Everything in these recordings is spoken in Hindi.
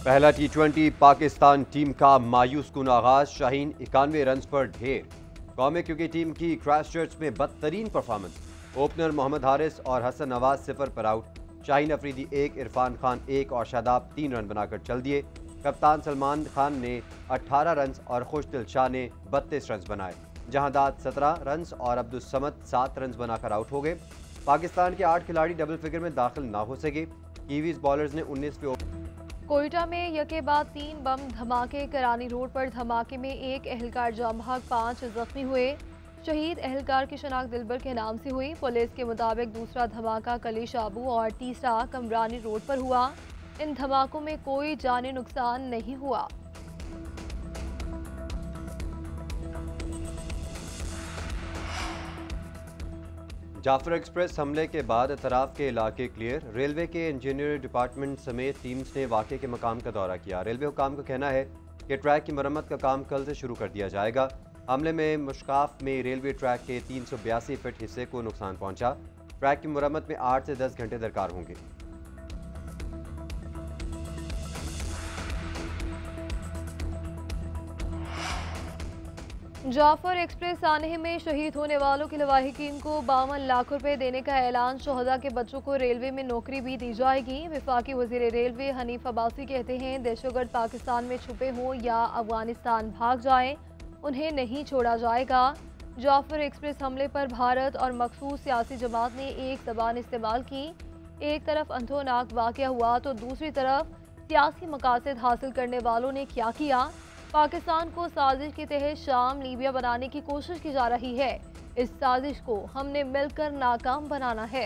पहला टी20 पाकिस्तान टीम का मायूस कुन आगाज। शाहीन 91 रन पर ढेर। कौमी क्रिकेट टीम की क्राइस्टचर्च में बदतरीन परफॉर्मेंस। ओपनर मोहम्मद हारिस और हसन नवाज 0 पर आउट। शाहीन अफरीदी 1, इरफान खान 1 और शादाब 3 रन बनाकर चल दिए। कप्तान सलमान खान ने 18 रन और खुशदिल शाह ने 32 रन बनाए। जहांदाद 17 रन और अब्दुल समद 7 रन बनाकर आउट हो गए। पाकिस्तान के 8 खिलाड़ी डबल फिगर में दाखिल ना हो सके। कीवीज बॉलर्स ने 19वें कोयटा में यके बाद 3 बम धमाके। करानी रोड पर धमाके में एक एहलकार जाम भाग, 5 जख्मी हुए। शहीद एहलकार की शनाख्त दिलबर के नाम से हुई। पुलिस के मुताबिक दूसरा धमाका कलीश आबू और तीसरा कमरानी रोड पर हुआ। इन धमाकों में कोई जानी नुकसान नहीं हुआ। जाफर एक्सप्रेस हमले के बाद एतराफ़ के इलाके क्लियर। रेलवे के इंजीनियर डिपार्टमेंट समेत टीम्स ने वाक़े के मकाम का दौरा किया। रेलवे हुकाम का कहना है कि ट्रैक की मरम्मत का काम कल से शुरू कर दिया जाएगा। हमले में मुश्काफ में रेलवे ट्रैक के 382 फीट हिस्से को नुकसान पहुंचा। ट्रैक की मरम्मत में 8 से 10 घंटे दरकार होंगे। जाफर एक्सप्रेस सानहे में शहीद होने वालों के लवाहिकीन को 52 लाख रुपए देने का ऐलान। शोहदा के बच्चों को रेलवे में नौकरी भी दी जाएगी। वफाकी वजीर रेलवे हनीफ अब्बासी कहते हैं, दहशतगर्द पाकिस्तान में छुपे हों या अफगानिस्तान भाग जाएं, उन्हें नहीं छोड़ा जाएगा। जाफर एक्सप्रेस हमले पर भारत और मखसूस सियासी जमात ने एक जबान इस्तेमाल की। एक तरफ अंधोनाक वाक़या हुआ तो दूसरी तरफ सियासी मकासद हासिल करने वालों ने क्या किया। पाकिस्तान को साजिश के तहत शाम लीबिया बनाने की कोशिश की जा रही है। इस साजिश को हमने मिलकर नाकाम बनाना है।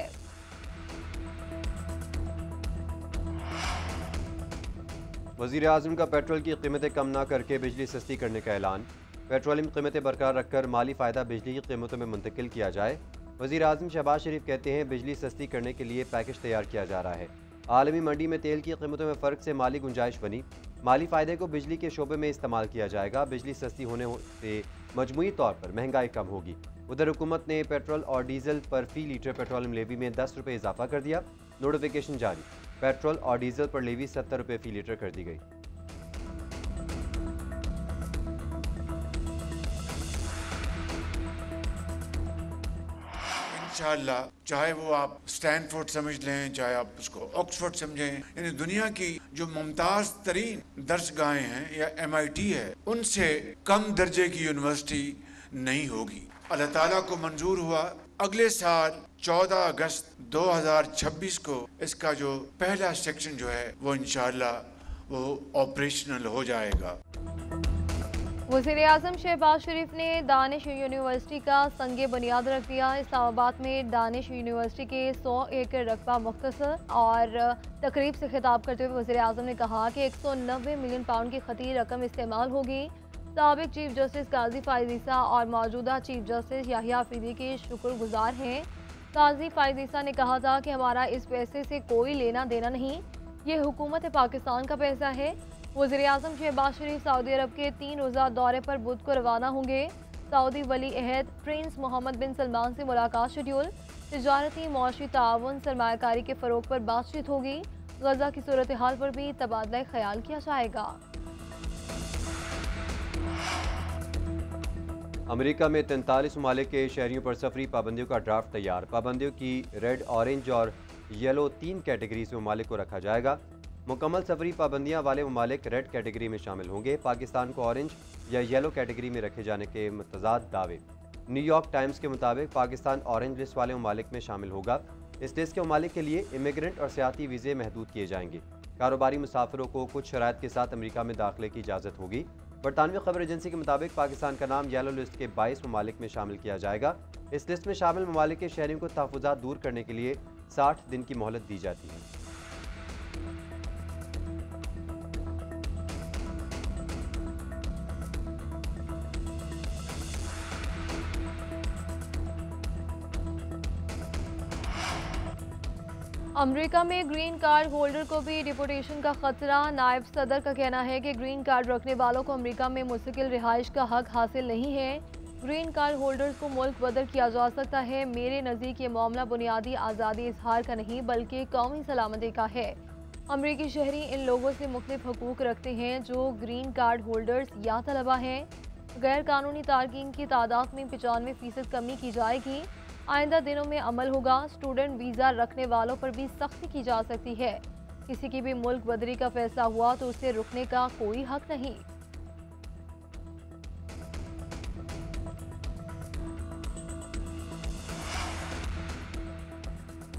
वज़ीर आज़म का पेट्रोल की कीमतें कम ना करके बिजली सस्ती करने का ऐलान। पेट्रोलियम कीमतें बरकरार रखकर माली फ़ायदा बिजली की कीमतों में मुंतकिल किया जाए। वज़ीर आज़म शहबाज शरीफ कहते हैं, बिजली सस्ती करने के लिए पैकेज तैयार किया जा रहा है। आलमी मंडी में तेल की कीमतों में फ़र्क से माली गुंजाइश बनी। माली फ़ायदे को बिजली के शोबे में इस्तेमाल किया जाएगा। बिजली सस्ती होने से मजमूई तौर पर महंगाई कम होगी। उधर हुकूमत ने पेट्रोल और डीजल पर फ़ी लीटर पेट्रोलियम लेवी में 10 रुपये इजाफा कर दिया। नोटिफिकेशन जारी। पेट्रोल और डीजल पर लेवी 70 रुपये फ़ी लीटर कर दी गई। इंशाअल्लाह, चाहे वो आप स्टैनफोर्ड समझ लें, चाहे आप उसको ऑक्सफोर्ड समझें, यानी दुनिया की जो मुमताज तरीन दर्सगाहें हैं या MIT है, उनसे कम दर्जे की यूनिवर्सिटी नहीं होगी। अल्लाह ताला को मंजूर हुआ अगले साल 14 अगस्त 2026 को इसका जो पहला सेक्शन जो है वो इंशाअल्लाह वो ऑपरेशनल हो जाएगा। वज़ीर आज़म शहबाज शरीफ ने दानिश यूनिवर्सिटी का संगे बुनियाद रख दिया। इस्लामाबाद में दानिश यूनिवर्सिटी के 100 एकड़ रकबा मुख्तसर और तकरीब से खिताब करते हुए वज़ीर आज़म ने कहा कि 190 मिलियन पाउंड की खती रकम इस्तेमाल होगी। साबिक चीफ जस्टिस काजी फायज़ ईसा और मौजूदा चीफ जस्टिस याहिया अफरीदी के शुक्रगुजार हैं। काजी फायज़ ईसा ने कहा था कि हमारा इस पैसे से कोई लेना देना नहीं, ये हुकूमत पाकिस्तान का पैसा है। वज़ीर आज़म शहबाज शरीफ सऊदी अरब के 3 रोज़ा दौरे पर बुध को रवाना होंगे। सऊदी वली अहद प्रिंस मोहम्मद बिन सलमान से मुलाकात शेड्यूल। तिजारती मुआशी ताउन सरमायाकारी के फ़रोग पर बातचीत होगी। गजा की सूरत हाल पर भी तबादला ख्याल किया जाएगा। अमेरिका में 43 ममालिक के शहरियों पर सफरी पाबंदियों का ड्राफ्ट तैयार। पाबंदियों की रेड, ऑरेंज और येलो 3 कैटेगरी से ममालिक को रखा जाएगा। मुकम्मल सफरी पाबंदियां वाले ममालिक रेड कैटेगरी में शामिल होंगे। पाकिस्तान को ऑरेंज या येलो कैटेगरी में रखे जाने के मुतज़ाद दावे। न्यूयॉर्क टाइम्स के मुताबिक पाकिस्तान ऑरेंज लिस्ट वाले ममालिक में शामिल होगा। इस लिस्ट के ममालिक के लिए इमिग्रेंट और सियाती वीज़े महदूद किए जाएंगे। कारोबारी मुसाफिरों को कुछ शराइत के साथ अमेरिका में दाखिले की इजाज़त होगी। बरतानवी खबर एजेंसी के मुताबिक पाकिस्तान का नाम येलो लिस्ट के 22 ममालिक में शामिल किया जाएगा। इस लिस्ट में शामिल ममालिक के शहरियों को तहफ़्फ़ुज़ात दूर करने के लिए 60 दिन की मोहलत दी जाती है। अमेरिका में ग्रीन कार्ड होल्डर को भी डिपोटेशन का खतरा। नायब सदर का कहना है कि ग्रीन कार्ड रखने वालों को अमेरिका में मुस्तकिल रिहाइश का हक हासिल नहीं है। ग्रीन कार्ड होल्डर्स को मुल्क बदल किया जा सकता है। मेरे नज़दीक ये मामला बुनियादी आज़ादी इजहार का नहीं बल्कि कौमी सलामती का है। अमरीकी शहरी इन लोगों से मुख्तलिफ हकूक रखते हैं जो ग्रीन कार्ड होल्डर्स या तलबा हैं। गैर कानूनी तारकीन की तादाद में 95% कमी की जाएगी। आइंदा दिनों में अमल होगा। स्टूडेंट वीज़ा रखने वालों पर भी सख्ती की जा सकती है। किसी की भी मुल्क बदली का फैसला हुआ तो उसे रुकने का कोई हक नहीं।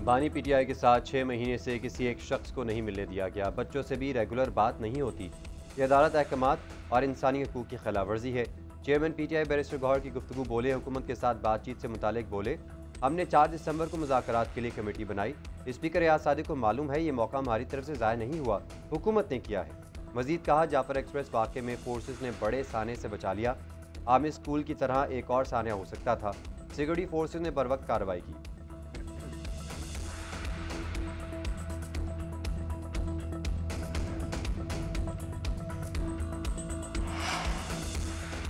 बानी पीटीआई के साथ 6 महीने से किसी एक शख्स को नहीं मिलने दिया गया। बच्चों से भी रेगुलर बात नहीं होती। ये अदालत अहकामात और इंसानी हकूक़ की खिलाफ वर्जी है। चेयरमैन पीटीआई बैरिस्टर गौहर की गुफ्तगू बोले, हुकूमत के साथ बातचीत से मुतालिक बोले, हमने 4 दिसंबर को मुज़ाकरात के लिए कमेटी बनाई। स्पीकर रियाज सादिक को मालूम है ये मौका हमारी तरफ से ज़ाया नहीं हुआ, हुकूमत ने किया है। मजीद कहा, जाफर एक्सप्रेस वाक़े में फोर्सेस ने बड़े साने से बचा लिया। आर्मी स्कूल की तरह एक और सानिया हो सकता था। सिक्योरिटी फोर्सेस ने बर वक्त कार्रवाई की।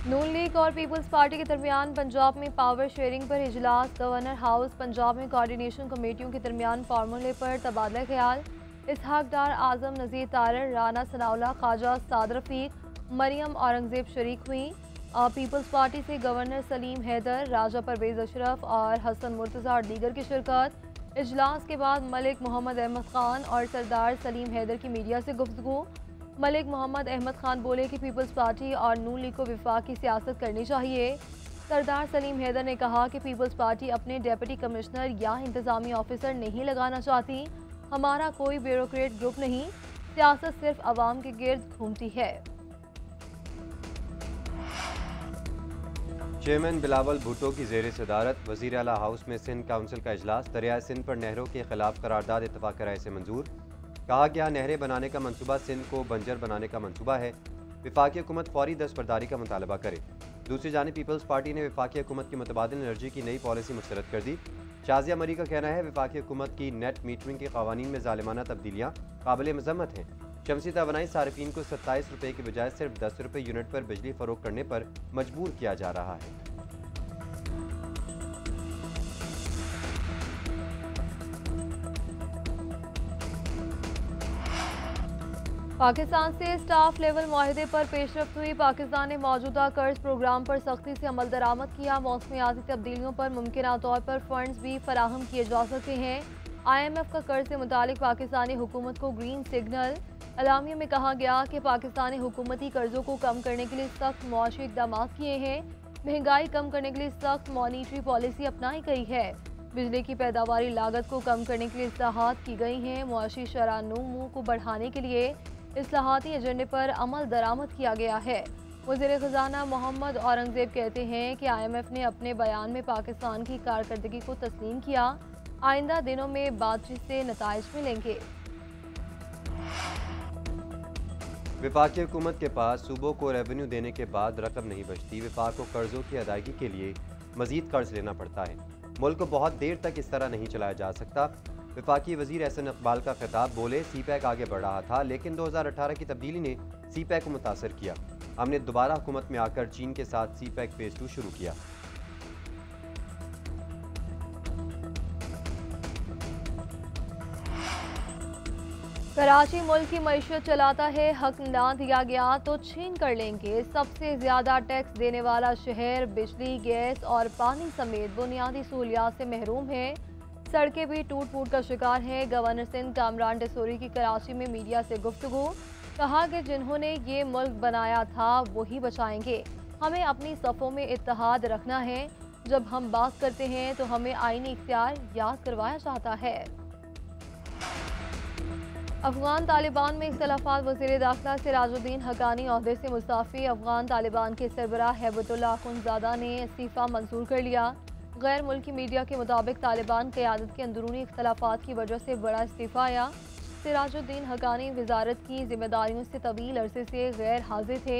नून लीग और पीपल्स पार्टी के दरमियान पंजाब में पावर शेयरिंग पर इजलास। गवर्नर हाउस पंजाब में कोऑर्डिनेशन कमेटियों के दरमियान फार्मूले पर तबादला ख्याल। इसहाक डार, आजम नज़ीर तारर, राना सनाउल्लाह, ख्वाजा साद रफीक, मरियम औरंगजेब शरीक हुई। पीपल्स पार्टी से गवर्नर सलीम हैदर, राजा परवेज अशरफ और हसन मुर्तज़ा और दीगर की शिरकत। इजलास के बाद मलिक मोहम्मद अहमद खान और सरदार सलीम हैदर की मीडिया से गुफ्तगू। मलिक मोहम्मद अहमद खान बोले कि पीपल्स पार्टी और नून लीग को विफाक की सियासत करनी चाहिए। सरदार सलीम हैदर ने कहा कि पीपल्स पार्टी अपने डेप्यूटी कमिश्नर या इंतजामी ऑफिसर नहीं लगाना चाहती। हमारा कोई ब्यूरोक्रेट ग्रुप नहीं, सियासत सिर्फ अवाम के गिर्द घूमती है। चेयरमैन बिलावल भुट्टो की ज़ेर सदारत वज़ीर आला हाउस में सिंध काउंसिल का इजलास। दरियाए सिंध पर नहरों के खिलाफ करारदाद इत्तफाक राय से मंजूर। कहा गया, नहरें बनाने का मंसूबा सिंध को बंजर बनाने का मंसूबा है। वफाकी हुकूमत फौरी दस्तबरदारी का मुतालबा करे। दूसरी जानिब पीपल्स पार्टी ने वफाकी हुकूमत की मुतबादिल एनर्जी की नई पॉलिसी मुस्तरद कर दी। शाजिया मरी का कहना है, वफाकी हुकूमत की नेट मीटरिंग के कवानीन में जालिमाना तब्दीलियाँ काबिल मजम्मत हैं। शमसी तवानाई सार्फिन को 27 रुपये की बजाय सिर्फ 10 रुपये यूनिट पर बिजली फरोख्त करने पर मजबूर किया जा रहा है। पाकिस्तान से स्टाफ लेवल माहिदे पर पेशरफ्त हुई। पाकिस्तान ने मौजूदा कर्ज प्रोग्राम पर सख्ती से अमल दरामद किया। मौसमियाती तब्दीलियों पर मुमकिन तौर पर फंड्स भी फराहम किए जा सकते हैं। IMF का कर्ज से मुतालिक पाकिस्तानी हुकूमत को ग्रीन सिग्नल। अलामिया में कहा गया कि पाकिस्तानी हुकूमती कर्जों को कम करने के लिए सख्त मुआशी इक़दाम किए हैं। महंगाई कम करने के लिए सख्त मॉनिटरी पॉलिसी अपनाई गई है। बिजली की पैदावारी लागत को कम करने के लिए इस्लाहात की गई हैं। मुआशी शरह नमू को बढ़ाने के लिए इस्लाहाती एजेंडे पर अमल दरामद किया गया है। वज़ीर ख़ज़ाना मोहम्मद औरंगजेब कहते हैं कि IMF ने अपने बयान में पाकिस्तान की कारकर्दगी को तस्लीम किया। आइंदा दिनों में बातचीत से नताइज मिलेंगे। वफाकी हुकूमत के पास सूबों को रेवेन्यू देने के बाद रकम नहीं बचती। वफाक को कर्जों की अदायगी के लिए मजीद कर्ज लेना पड़ता है। मुल्क को बहुत देर तक इस तरह नहीं चलाया जा सकता। वफाकी वजीर एहसन इकबाल का खिताब, बोले, CPEC आगे बढ़ रहा था लेकिन 2018 की तब्दीली ने CPEC को मुतासर किया। हमने दोबारा हुकूमत में आकर चीन के साथ CPEC फेज 2 शुरू किया। कराची मुल्क की मईशत चलाता है, हक ना दिया गया तो छीन कर लेंगे। सबसे ज्यादा टैक्स देने वाला शहर बिजली, गैस और पानी समेत बुनियादी सहूलियात से महरूम है। सड़कें भी टूट फूट का शिकार हैं। गवर्नर सिंध कामरान डेसोरी की कराची में मीडिया से गुफ्तगू। कहा कि जिन्होंने ये मुल्क बनाया था वही बचाएंगे। हमें अपनी सफ़ों में इत्तेहाद रखना है। जब हम बात करते हैं तो हमें आईनी इख्तियार याद करवाया जाता है। अफगान तालिबान में इख्तलाफात। वज़ीर दाखिला सिराजुद्दीन हक्कानी ओहदे से मुस्ताफ़ी। अफगान तालिबान के सरबराह हैबतुल्लाह अखुंज़ादा ने इस्तीफ़ा मंजूर कर लिया। गैर मुल्की मीडिया के मुताबिक तालिबान क़यादत के अंदरूनी इख्तलाफात की वजह से बड़ा इस्तीफ़ा आया। सिराजुद्दीन हक्कानी वजारत की जिम्मेदारियों से तवील अरसे से गैर हाजिर थे।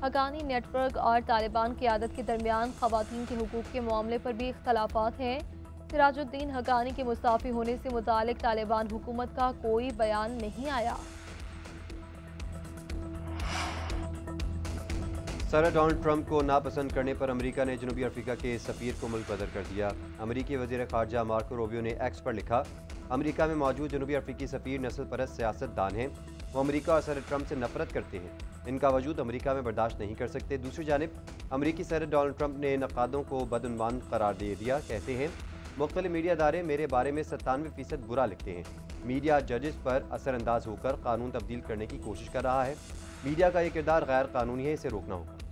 हक्कानी नेटवर्क और तालिबान क़यादत के दरमियान ख़वातीन के हुकूक़ के मामले पर भी इख्तलाफात हैं। सिराजुद्दीन हक्कानी के मुस्ताफ़ी होने से मुतालिक तालिबान हुकूमत का कोई बयान नहीं आया। सर डोनाल्ड ट्रंप को नापसंद करने पर अमेरिका ने जनूबी अफ्रीका के सफ़ीर को मुल्क बदर कर दिया। अमेरिकी वज़ीर ख़ारजा मार्को रूबियो ने एक्स पर लिखा, अमेरिका में मौजूद जनूबी अफ्रीकी सफ़ीर नस्ल परस्त सियासतदान हैं। वो अमेरिका और सदर ट्रंप से नफरत करते हैं। इनका वजूद अमेरिका में बर्दाश्त नहीं कर सकते। दूसरी जानिब अमेरिकी सदर डोनाल्ड ट्रंप ने नक़ादों को बदउनवान करार दे दिया। कहते हैं मुख्तलिफ मीडिया इदारे मेरे बारे में 97% बुरा लिखते हैं। मीडिया जजेस पर असरअंदाज होकर कानून तब्दील करने की कोशिश कर रहा है। मीडिया का ये किरदार गैर कानूनी है, इसे रोकना होगा।